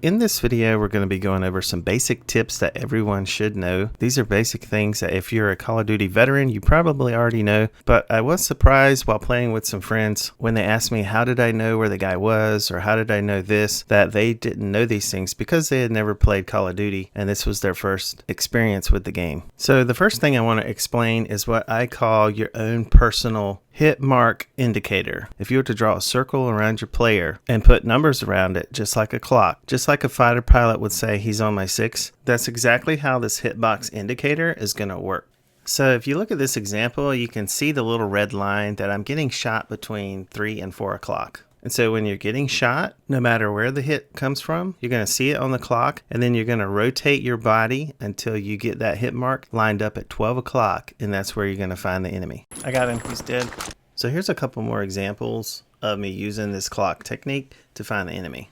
In this video, we're going to be going over some basic tips that everyone should know. These are basic things that if you're a Call of Duty veteran, you probably already know. But I was surprised while playing with some friends when they asked me, how did I know where the guy was? Or how did I know this? That they didn't know these things because they had never played Call of Duty and this was their first experience with the game. So the first thing I want to explain is what I call your own personal Hitmark Indicator. If you were to draw a circle around your player and put numbers around it, just like a clock, just like a fighter pilot would say he's on my 6, that's exactly how this Hitbox indicator is going to work. So if you look at this example, you can see the little red line that I'm getting shot between 3 and 4 o'clock. And so when you're getting shot, no matter where the hit comes from, you're going to see it on the clock, and then you're going to rotate your body until you get that hit mark lined up at 12 o'clock, and that's where you're going to find the enemy. I got him. He's dead. So here's a couple more examples of me using this clock technique to find the enemy.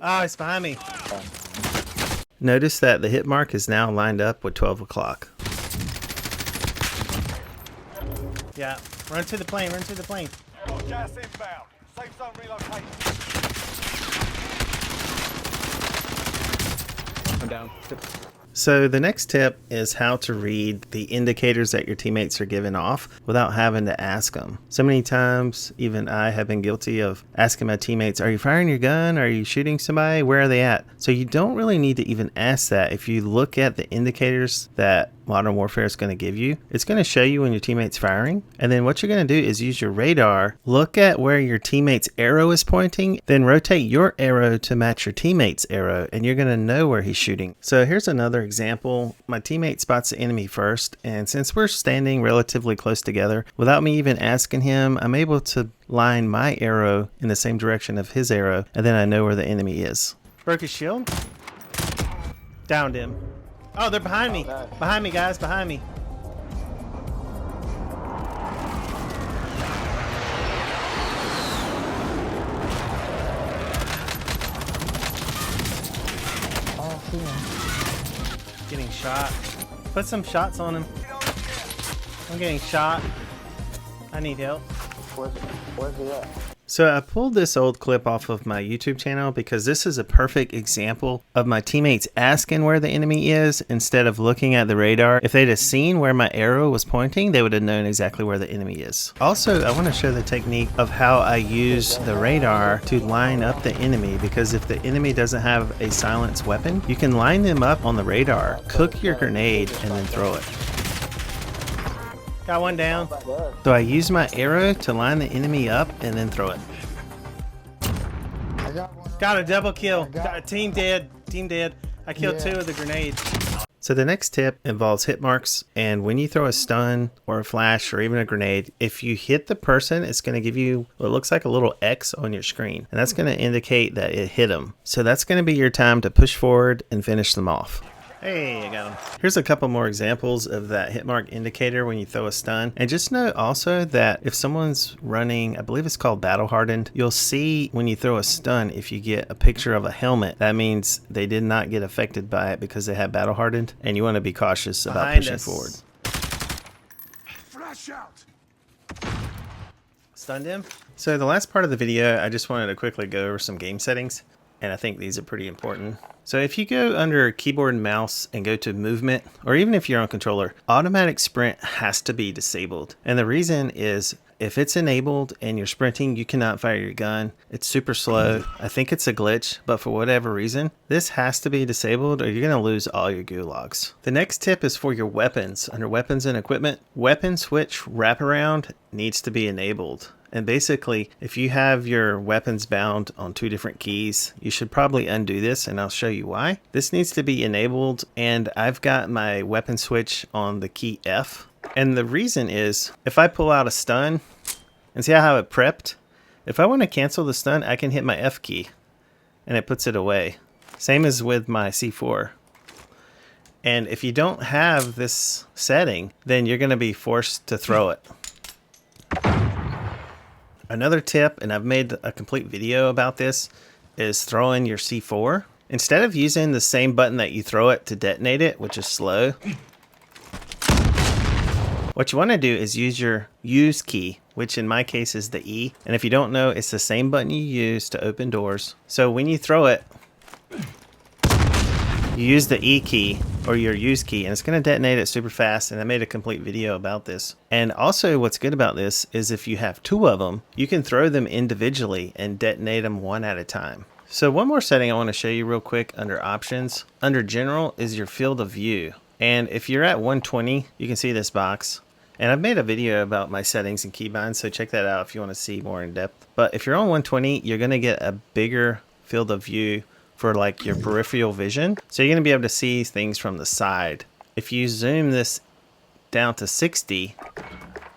Oh, it's behind me. Notice that the hit mark is now lined up with 12 o'clock. Yeah, run to the plane, run to the plane. Gas inbound. Safe zone relocated. I'm down. So the next tip is how to read the indicators that your teammates are giving off without having to ask them. So many times, even I have been guilty of asking my teammates, are you firing your gun? Are you shooting somebody? Where are they at? So you don't really need to even ask that. If you look at the indicators that Modern Warfare is going to give you, it's going to show you when your teammate's firing. And then what you're going to do is use your radar, look at where your teammate's arrow is pointing, then rotate your arrow to match your teammate's arrow, and you're going to know where he's shooting. So here's another example. My teammate spots the enemy first, and since we're standing relatively close together, without me even asking him, I'm able to line my arrow in the same direction of his arrow, and then I know where the enemy is. Broke his shield. Downed him. Oh, they're behind me. Behind me, guys. Behind me. Getting shot. Put some shots on him. I'm getting shot. I need help. Where's he at? So I pulled this old clip off of my YouTube channel because this is a perfect example of my teammates asking where the enemy is instead of looking at the radar. If they'd have seen where my arrow was pointing, they would have known exactly where the enemy is. Also, I want to show the technique of how I use the radar to line up the enemy, because if the enemy doesn't have a silenced weapon, you can line them up on the radar, cook your grenade, and then throw it. Got one down. So I use my arrow to line the enemy up and then throw it. Got a double kill. Got a team dead. Team dead. I killed 2 with the grenade. So the next tip involves hit marks, and when you throw a stun or a flash or even a grenade, if you hit the person, it's going to give you what looks like a little X on your screen, and that's going to indicate that it hit them. So that's going to be your time to push forward and finish them off. Hey, I got him. Here's a couple more examples of that Hitmark indicator when you throw a stun. And just know also that if someone's running, I believe it's called Battle Hardened, you'll see when you throw a stun, if you get a picture of a helmet, that means they did not get affected by it because they have Battle Hardened, and you want to be cautious about pushing forward. Flash out. Stunned him. So the last part of the video, I just wanted to quickly go over some game settings, and I think these are pretty important. So if you go under keyboard and mouse and go to movement, or even if you're on controller, automatic sprint has to be disabled. And the reason is if it's enabled and you're sprinting, you cannot fire your gun. It's super slow. I think it's a glitch, but for whatever reason, this has to be disabled or you're going to lose all your gulags. The next tip is for your weapons. Under weapons and equipment, weapon switch wraparound needs to be enabled. And basically, if you have your weapons bound on 2 different keys, you should probably undo this, and I'll show you why. This needs to be enabled, and I've got my weapon switch on the key F. And the reason is, if I pull out a stun, and see how I have it prepped? If I want to cancel the stun, I can hit my F key, and it puts it away. Same as with my C4. And if you don't have this setting, then you're going to be forced to throw it. Another tip, and I've made a complete video about this, is throwing your C4. Instead of using the same button that you throw it to detonate it, which is slow, what you want to do is use your use key which in my case is the E. And if you don't know, it's the same button you use to open doors. So when you throw it, you use the E key or your use key, and it's going to detonate it super fast. And I made a complete video about this. And also what's good about this is if you have 2 of them, you can throw them individually and detonate them one at a time. So one more setting I want to show you real quick under options. Under general is your field of view. And if you're at 120, you can see this box. And I've made a video about my settings and keybinds, so check that out if you want to see more in depth. But if you're on 120, you're going to get a bigger field of view for like your peripheral vision. So you're going to be able to see things from the side. If you zoom this down to 60,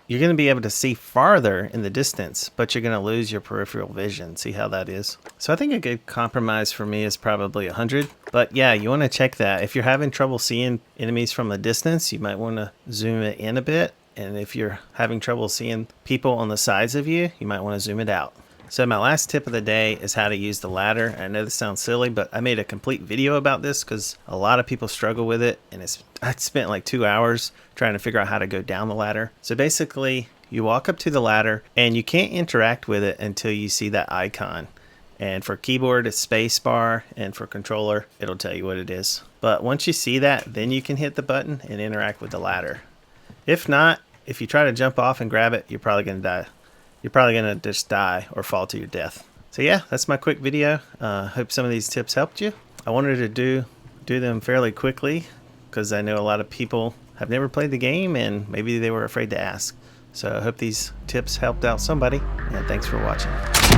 you're going to be able to see farther in the distance, but you're going to lose your peripheral vision. See how that is? So I think a good compromise for me is probably 100. But yeah, you want to check that. If you're having trouble seeing enemies from a distance, you might want to zoom it in a bit. And if you're having trouble seeing people on the sides of you, you might want to zoom it out. So my last tip of the day is how to use the ladder. I know this sounds silly, but I made a complete video about this because a lot of people struggle with it. And I spent like 2 hours trying to figure out how to go down the ladder. So basically, you walk up to the ladder and you can't interact with it until you see that icon. And for keyboard, it's space bar, and for controller, it'll tell you what it is. But once you see that, then you can hit the button and interact with the ladder. If not, if you try to jump off and grab it, you're probably going to die. You're probably going to just die or fall to your death. So yeah, that's my quick video. Hope some of these tips helped you. I wanted to do them fairly quickly because I know a lot of people have never played the game and maybe they were afraid to ask. So I hope these tips helped out somebody, and thanks for watching.